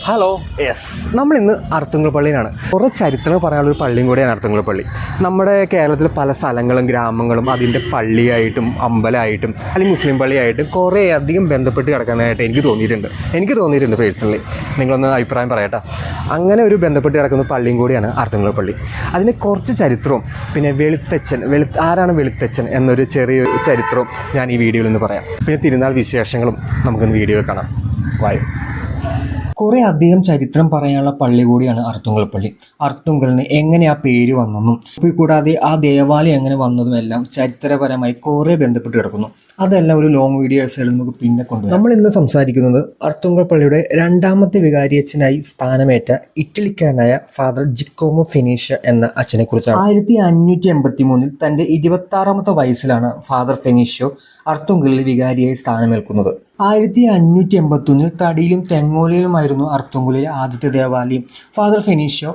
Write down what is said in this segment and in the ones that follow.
Hello yes നമ്മളിന്ന് അർത്തുങ്കൽ പള്ളിയിലാണ്. കുറേ ചരിത്രം പറയാനുള്ളൊരു പള്ളിയും കൂടിയാണ് അർത്തുങ്കൽ പള്ളി. നമ്മുടെ കേരളത്തിൽ പല സ്ഥലങ്ങളും ഗ്രാമങ്ങളും അതിൻ്റെ പള്ളിയായിട്ടും അമ്പലമായിട്ടും അല്ലെങ്കിൽ മുസ്ലിം പള്ളിയായിട്ടും കുറേ അധികം ബന്ധപ്പെട്ട് കിടക്കുന്നതായിട്ട് എനിക്ക് തോന്നിയിട്ടുണ്ട് പേഴ്സണലി. നിങ്ങളൊന്ന് അഭിപ്രായം പറയട്ടെ. അങ്ങനെ ഒരു ബന്ധപ്പെട്ട് കിടക്കുന്ന പള്ളിയും കൂടിയാണ് അർത്തുങ്കൽ പള്ളി. അതിന് കുറച്ച് ചരിത്രവും പിന്നെ ആരാണ് വെളുത്തച്ഛൻ എന്നൊരു ചെറിയൊരു ചരിത്രവും ഞാൻ ഈ വീഡിയോയിൽ നിന്ന് പറയാം. പിന്നെ തിരുനാൾ വിശേഷങ്ങളും നമുക്കൊന്ന് വീഡിയോയിൽ കാണാം. വായോ. കുറേ അധികം ചരിത്രം പറയാനുള്ള പള്ളി കൂടിയാണ് അർത്തുങ്കൽ പള്ളി. അർത്തുങ്കലിന് എങ്ങനെ ആ പേര് വന്നെന്നും കൂടാതെ ആ ദേവാലയം എങ്ങനെ വന്നതും എല്ലാം ചരിത്രപരമായി കുറേ ബന്ധപ്പെട്ട് കിടക്കുന്നു. അതെല്ലാം ഒരു ലോങ് വീഡിയോസായിട്ട് നമുക്ക് പിന്നെ കൊണ്ടുവരാം. നമ്മൾ ഇന്ന് സംസാരിക്കുന്നത് അർത്തുങ്കൽ പള്ളിയുടെ രണ്ടാമത്തെ വികാരിയച്ഛനായി സ്ഥാനമേറ്റ ഇറ്റലിക്കാരനായ ഫാദർ ജിക്കോമോ ഫെനീഷ്യ എന്ന അച്ഛനെ കുറിച്ചാണ്. 1583 തൻ്റെ 26ാമത്തെ വയസ്സിലാണ് ഫാദർ ഫെനീഷ്യോ അർത്തുങ്കലിൽ വികാരിയായി സ്ഥാനമേൽക്കുന്നത്. 1581 തടിയിലും തെങ്ങോലയിലുമായിരുന്നു അർത്തുങ്കലിലെ ആദ്യത്തെ ദേവാലയം. ഫാദർ ഫെനീഷ്യോ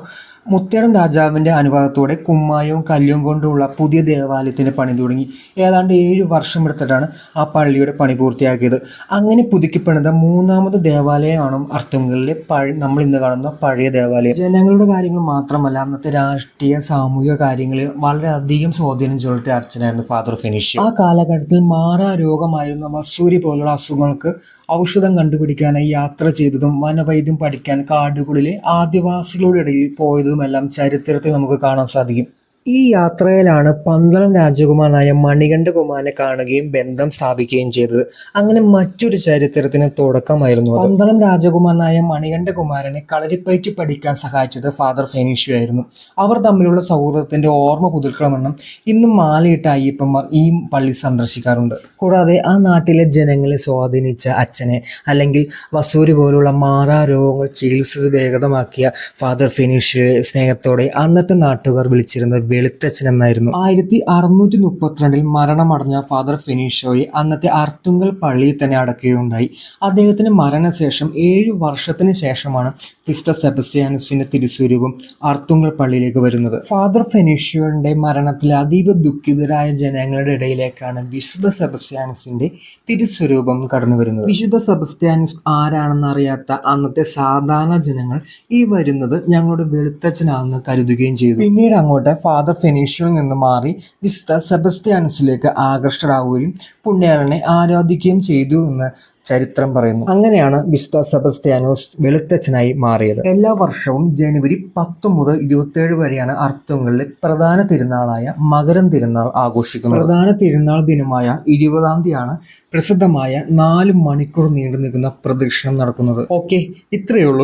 മുത്തേടം രാജാവിൻ്റെ അനുവാദത്തോടെ കുമ്മായവും കല്ലും കൊണ്ടുള്ള പുതിയ ദേവാലയത്തിൻ്റെ പണി തുടങ്ങി. ഏതാണ്ട് 7 വർഷം എടുത്തിട്ടാണ് ആ പള്ളിയുടെ പണി പൂർത്തിയാക്കിയത്. അങ്ങനെ പുതുക്കിപ്പണിത 3ാമത് ദേവാലയമാണ് അർത്തുങ്കലിലെ നമ്മൾ ഇന്ന് കാണുന്ന പഴയ ദേവാലയം. ജനങ്ങളുടെ കാര്യങ്ങൾ മാത്രമല്ല, അന്നത്തെ രാഷ്ട്രീയ സാമൂഹിക കാര്യങ്ങളിൽ വളരെയധികം സ്വാധീനം ചെലുത്തിയ അർച്ചനായിരുന്നു ഫാദർ ഫെനീഷ്യോ. ആ കാലഘട്ടത്തിൽ മാറാ രോഗമായിരുന്ന വസൂരി പോലുള്ള അസുഖങ്ങൾക്ക് ഔഷധം കണ്ടുപിടിക്കാനായി യാത്ര ചെയ്തതും വനവൈദ്യം പഠിക്കാൻ കാടുകളിലെ ആദിവാസികളുടെ ഇടയിൽ പോയതും എല്ലാം ചരിത്രത്തിൽ നമുക്ക് കാണാൻ സാധിക്കും. ഈ യാത്രയിലാണ് പന്തളം രാജകുമാരനായ മണികണ്ഠകുമാരനെ കാണുകയും ബന്ധം സ്ഥാപിക്കുകയും ചെയ്തത്. അങ്ങനെ മറ്റൊരു ചരിത്രത്തിന് തുടക്കമായിരുന്നു. പന്തളം രാജകുമാരനായ മണികണ്ഠകുമാരനെ കളരിപ്പയറ്റി പഠിക്കാൻ സഹായിച്ചത് ഫാദർ ഫെനീഷ്യോ ആയിരുന്നു. അവർ തമ്മിലുള്ള സൗഹൃദത്തിന്റെ ഓർമ്മ പുതുക്കണമെന്നും ഇന്നും മാലയിട്ട അയ്യപ്പന്മാർ ഈ പള്ളി സന്ദർശിക്കാറുണ്ട്. കൂടാതെ ആ നാട്ടിലെ ജനങ്ങളെ സ്വാധീനിച്ച അച്ഛനെ അല്ലെങ്കിൽ വസൂരി പോലുള്ള മാറാ രോഗങ്ങൾ ചികിത്സിച്ച് ഭേദമാക്കിയ ഫാദർ ഫെനീഷ്യോയെ സ്നേഹത്തോടെ അന്നത്തെ നാട്ടുകാർ വിളിച്ചിരുന്നത് വെളുത്തച്ഛൻ എന്നായിരുന്നു. 1632 മരണമടഞ്ഞ ഫാദർ ഫെനീഷ്യോയെ അന്നത്തെ അർത്തുങ്കൽ പള്ളിയിൽ തന്നെ അടക്കുകയുണ്ടായി. അദ്ദേഹത്തിന്റെ മരണശേഷം 7 വർഷത്തിന് ശേഷമാണ് വിശുദ്ധ സെബസ്ത്യാനോസിന്റെ തിരുസ്വരൂപം അർത്തുങ്കൽ പള്ളിയിലേക്ക് വരുന്നത്. ഫാദർ ഫെനീഷ്യോയുടെ മരണത്തിൽ അതീവ ദുഃഖിതരായ ജനങ്ങളുടെ ഇടയിലേക്കാണ് വിശുദ്ധ സെബസ്ത്യാനോസിന്റെ തിരുസ്വരൂപം കടന്നു വരുന്നത്. വിശുദ്ധ സെബസ്ത്യാനോസ് ആരാണെന്ന് അറിയാത്ത അന്നത്തെ സാധാരണ ജനങ്ങൾ ഈ വരുന്നത് ഞങ്ങളുടെ വെളുത്തച്ഛനാണെന്ന് കരുതുകയും ചെയ്തു. പിന്നീട് അങ്ങോട്ട് ഫാദർ ഫെനീഷ്യോയിൽ നിന്ന് മാറി വിശുദ്ധ സെബസ്ത്യാനോസിലേക്ക് ആകർഷകരാകുകയും പുണ്യാളനെ ആരാധിക്കുകയും ചെയ്തു എന്ന് ചരിത്രം പറയുന്നു. അങ്ങനെയാണ് വിശുദ്ധ സെബസ്ത്യാനോസ് വെളുത്തച്ഛനായി മാറിയത്. എല്ലാ വർഷവും ജനുവരി 10 മുതൽ 27 വരെയാണ് അർത്തുങ്കലിലെ പ്രധാന തിരുനാളായ മകരം തിരുനാൾ ആഘോഷിക്കുന്നത്. പ്രധാന തിരുനാൾ ദിനമായ 20-ാം തീയതിയാണ് പ്രസിദ്ധമായ 4 മണിക്കൂർ നീണ്ടു നിൽക്കുന്ന പ്രദക്ഷിണം നടക്കുന്നത്. ഓക്കെ, ഇത്രയേ ഉള്ളൂ.